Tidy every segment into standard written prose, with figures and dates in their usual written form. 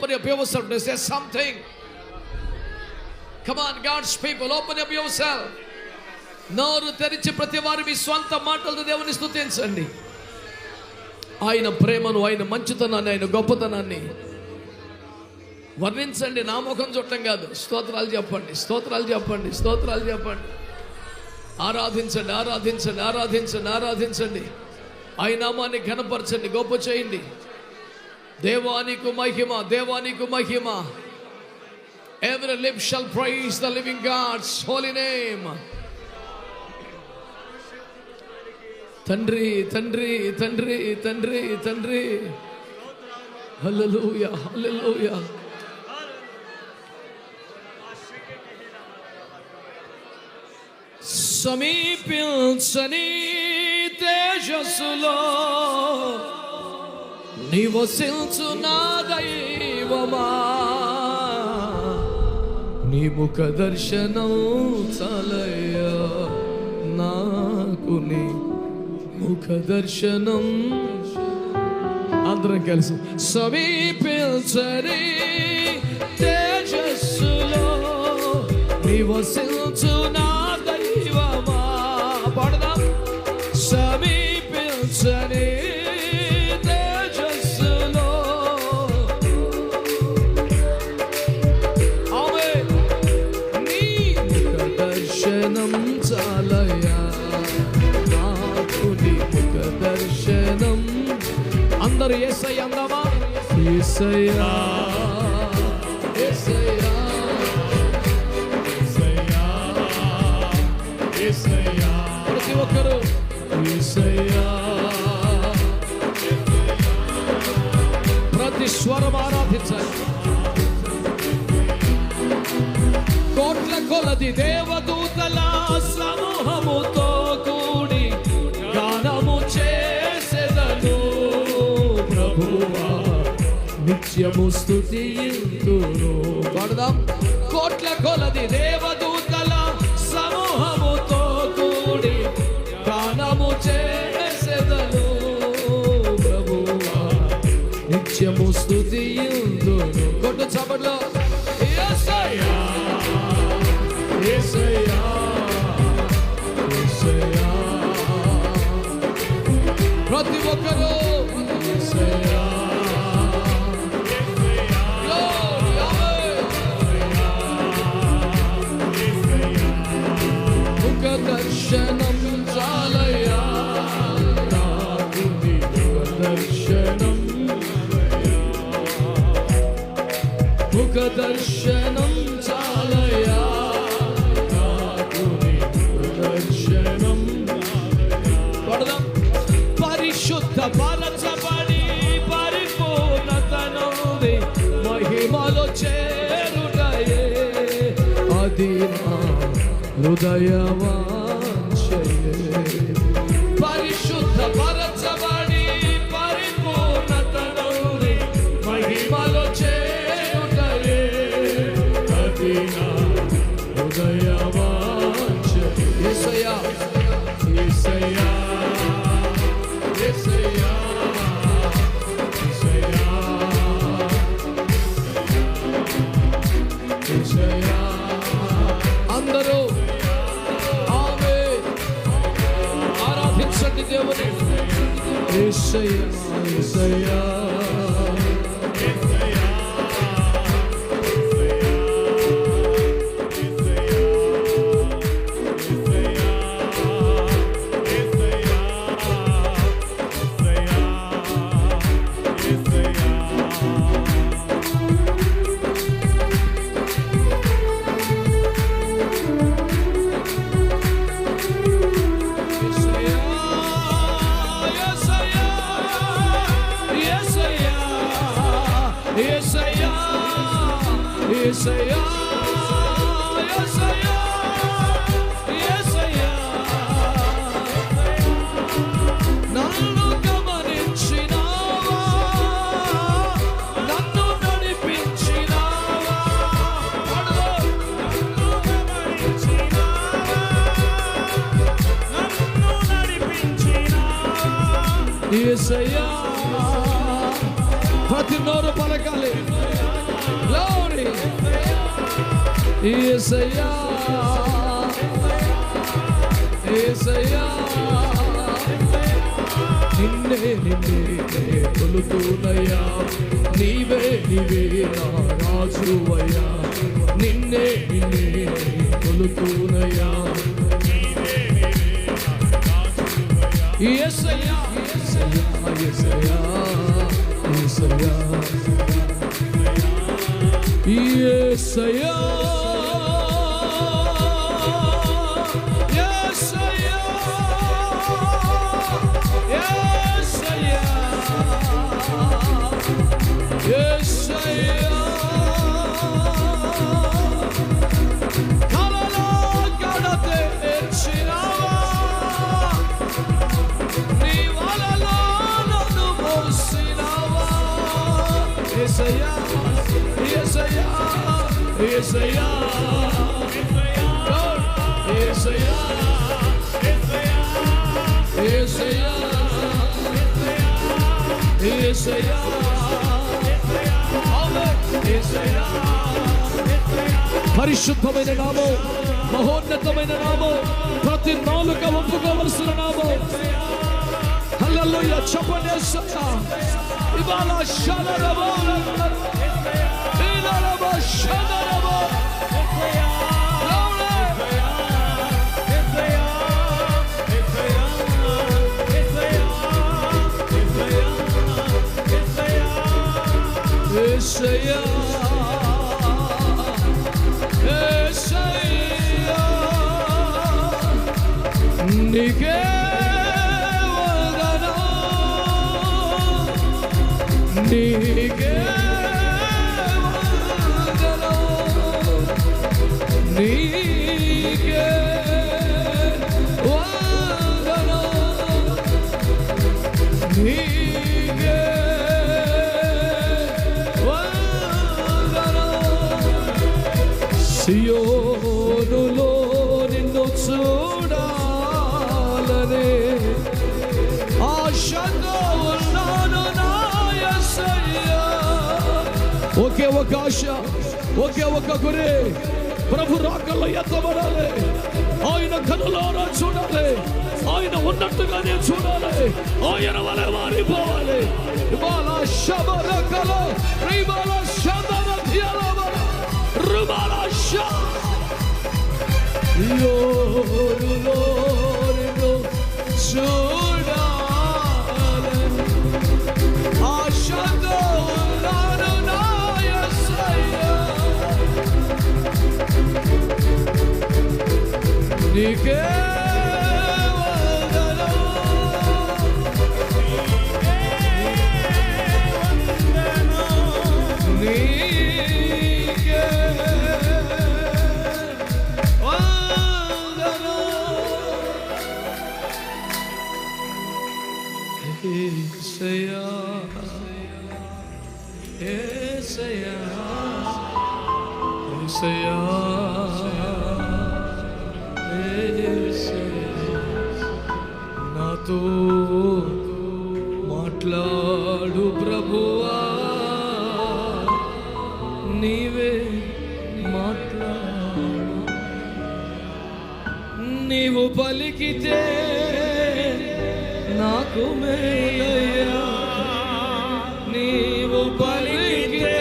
open up yourself to say something. Come on, God's people, open up yourself. నోరు తెరిచి ప్రతి వారు మీ స్వంత మాటలతో దేవుని స్తుతించండి. ఆయన ప్రేమను, ఆయన మంచితనాన్ని, ఆయన గొప్పతనాన్ని వర్ణించండి. నా ముఖం చూడటం కాదు, స్తోత్రాలు చెప్పండి, స్తోత్రాలు చెప్పండి, స్తోత్రాలు చెప్పండి. ఆరాధించండి, ఆరాధించండి, ఆరాధించండి, ఆరాధించండి. ఆయన నామాన్ని ఘనపరచండి, గొప్ప చేయండి. దేవానికి మహిమ, దేవానికి మహిమ. Every lip shall praise the living God's holy name. తండ్రి, తండ్రి, తండ్రి, తండ్రి, తండ్రి. హల్లెలూయా, హల్లెలూయా. సమీపించని తేజస్సులో నివసించు నా దైవమా, నీ ముఖ దర్శనం చాలయ్యా నాకు, నీ ముఖ దర్శనం. అందరం కలిసి సమీపించని తేజస్సులో నివసించు నా దైవమా. పడదాం. సమీపించని తేజస్సులో ఆమేన్, నీ ముఖ దర్శనం చాలయ్యా నాకు, నీ ముఖ దర్శనం. అందరూ యేసయ్య అందమా, యేసయ్యా, యేసయ్యా, యేసయ్యా. ప్రతి ఒక్కరు యేసయ్యా, ప్రతి స్వరం ఆరాధించాలి. కోట్ల కొలది దేవదూతల సమూహముతో కూడి గానము చేసెదను ప్రభువా, నిత్యము స్తుతింతును. పాడదాం. కోట్ల కొలది దేవదూతల సమూహముతో కూడి గానము చేసెదను ప్రభువా, నిత్యము స్తుతింతును. కొట్టు చప్పట్లో యేసయ్యా, యేసయ్యా, యేసయ్యా. ప్రతి ఒక్కరు యేసయ్యా, ముఖ దర్శనం చాలయ్యా నాకు, నీ ముఖ దర్శనం, ముఖ దర్శనం చాలయ్యా నాకు, నీ ముఖ దర్శనం. పడదాం. పరిశుద్ధ పరచబడి పరిపూర్ణతను మహిమలో చేరుటయే అది నా హృదయవాంఛయే. పరిశుద్ధ పరచబడి పరిపూర్ణతను మహిమలో చేరుటయే అది నా హృదయవాంఛయే. యేసయ్యా, యేసయ్యా, యేసయ్యా, యేసయ్యా, యేసయ్యా. అందరూ ఆమేన్, ఆరాధించండి దేవుని. యేసయ్యా, యేసయ్యా, యేసయ్యా, యేసయ్యా, యేసయ్యా. నన్ను గమనించినావా, నన్ను నడిపించినావా, నన్ను గమనించినావా, నన్ను నడిపించినావా. యేసయ్యా, ప్రతి నోరు పలకాలి. యేసయ్యా యేసయ్యా నిన్నే కొలుతున్నయ్యా, నీవే నా రాజువయ్యా, నిన్నే కొలుతున్నయ్యా. యేసయ్యా యేసయ్యా యేసయ్యా యేసయ్యా యేసయ్యా యేసయ్యా యేసయ్యా యేసయ్యా యేసయ్యా పరిశుద్ధమైన నామం, మహోన్నతమైన నామం, ప్రతి నాలుక ఒప్పుకోవలసిన నామం. హల్లెలూయా చెప్పండి. యేసయ్యా ఇవాళ షలరబో ఇలారబో షలరబో యేసయ్యా యేసయ్యా నీకే వందనం, నీకే వందనం, నీకే వందనం, నీకే సియోనులో నిన్ను చూడాలనే ఆశతో ఉన్నాను నా యేసయ్యా. ఒకే ఒక ఆశ, ఒకే ఒక గురి, ప్రభు రాకల్లో ఎత్తబడాలి, ఆయన కనులారా చూడాలి, ఆయన ఉన్నట్టుగానే చూడాలి, ఆయన వలె మారిపోవాలి. ఇవాళ శబరకలో రిబాల శబరధ్యలవ రుబాల యోరులో నిన్ను చూడాలని ఆశతో ఉన్నాను నా యేసయ్యా. నీకే వందనం, నీకే యేసయ్యా యేసయ్యా యేసయ్యా యేసయ్యా నాతో మాట్లాడు ప్రభువా, నీవే మాట్లాడు, నీవు పలికితే నాకు మేలయ్యా, నీవు పలికితే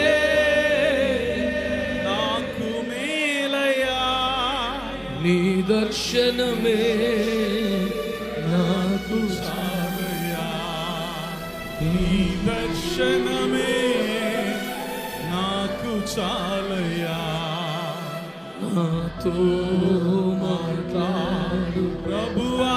నాకు మేలయ్యా, నీ దర్శనమే నాకు చాలయ్యా, నీ దర్శనమే నాకు చాలయ్యా. నాతో మాట్లాడు ప్రభువా,